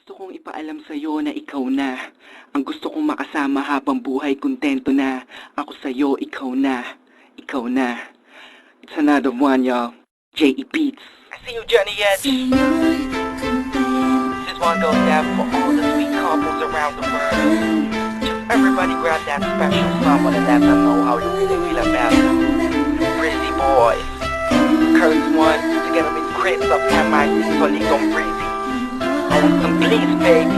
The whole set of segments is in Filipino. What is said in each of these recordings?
Gusto kong ipaalam sa'yo na ikaw na. Ang gusto kong makasama habang buhay, kontento na. Ako sa'yo, ikaw na. Ikaw na. It's another one, y'all. J.E. Beats. I see you, Johnny Edge. This one goes out for all the sweet couples around the world. Just everybody grab that special someone and let them know how you really feel about them. Breezy Boys. Curse One, together with Chris of MIC, Soligong Breezy. Some please, baby.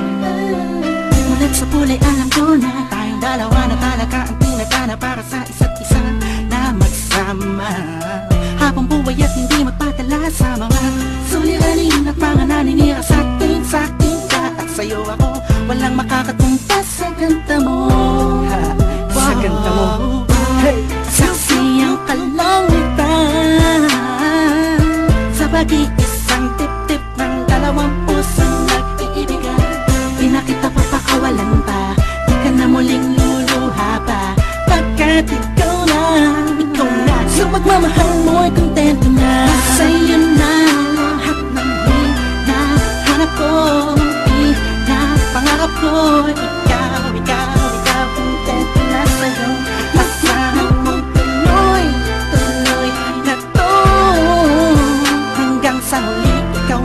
Mulat sa pulay, alam ko na tayong dalawa na talaga ang pinagana para sa isa't isa na magsama habang buhay at hindi magpadala sa mga suliranin at mga naninira sa ating ka. At sa'yo ako, walang makakatumpas sa ganda mo. Sa ganda mo. Hey! Saksi ang kalangitan sa pag-iisang tip-tip ng dalawang pusong nag-iibigan. Di na kita papakawalan pa, di ka na muling luluha pa, pagkat ikaw na. Sa pagmamahal mo'y kontento na. Sa'yo na lahat ng hinahanap ko, pangarap ko. Ikaw, kontento na sa'yo. Asahan mong tuloy na to hanggang sa huli. Ikaw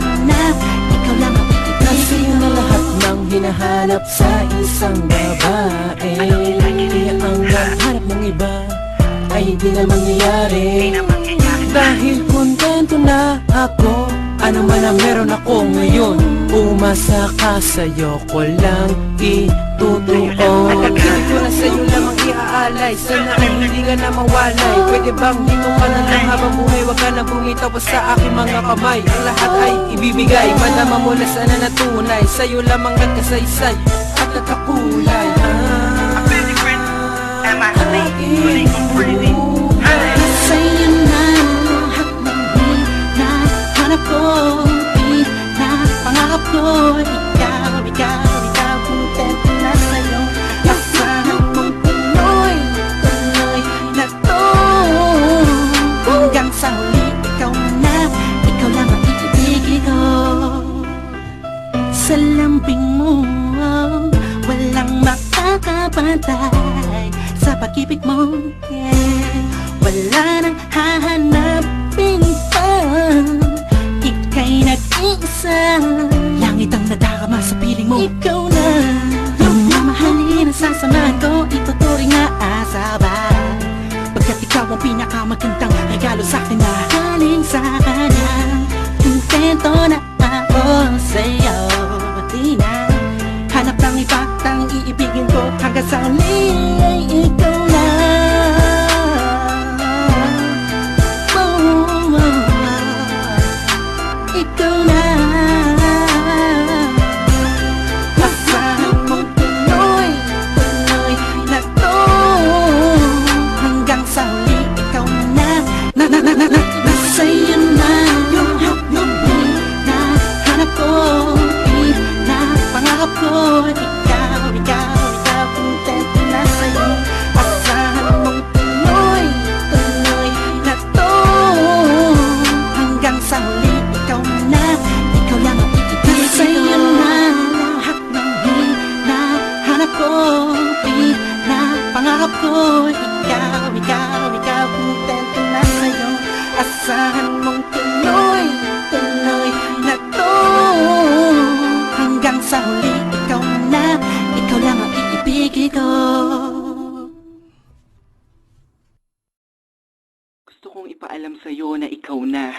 lang ang Kasi na lahat ng hinahanap sa isang babae, kaya ang hanap ng iba ay di na mangyayari. Dahil kontento na ako, ano man ang meron ako ngayon, umasa ka, sa'yo ko lang itutuon. Hindi ko na sa'yo lamang iaalay, sana ay hindi ka na mawalay. Pwede bang dito ka na lang habang buhay, wag ka na bumitaw sa aking mga kamay. Ang lahat ay ibibigay, madama mo na sana natunay, sa'yo lamang nagkasaysay at nakakulay. sa'yo na lahat ng hinahanap ko, pangarap ko. Ikaw, kontento na sa'yo. Asahan mong tuloy na to hanggang sa huli. Ikaw lang ang iibigin ko. Sa lambing mo, walang makakapantay sa pag-ibig mo, yeah. Wala nang hahanapin pa, ika'y nag-iisa. Langit ang nadarama sa piling mo. Ikaw na yung mamahalin ang sasamahan ko, ituturing na asaba, pagkat ikaw ang pinakamagandang regalo sa'kin na galing sa kanya. Kontento na ako sa'yo, di na hanap ng iba, tang iibigin ko hanggang sa huli ay ikaw na. Ikaw na. Asahan mong tuloy na to hanggang sa huli. Ikaw na. Sa'yo na yung hinahanap ko, pangarap ko. Ikaw, kontento na sa'yo. Asahan mong tuloy na to hanggang sa huli. Ikaw lang ang iibigin. Sa'yo na lahat ng hinahanap ko, pangarap ko. Ikaw, kontento na sa'yo. Asahan mong tuloy na to hanggang sa huli. Ikaw lang ang iibigin ko. Gusto kong ipaalam sa'yo na ikaw na.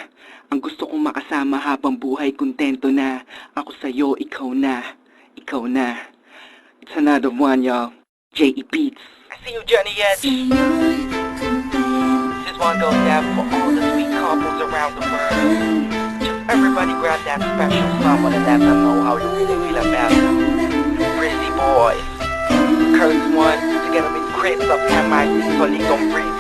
Ang gusto kong makasama habang buhay, kontento na. Ako sa'yo, ikaw na. Ikaw na. It's another one, y'all. J.E. Beats. I see you, Johnny Edge. This one goes out for all the sweet couples around the world. Just everybody grab that special someone and let them know how you really feel about them. Breezy Boys. Curse One, together with Chris of MIC, Soligong Breezy.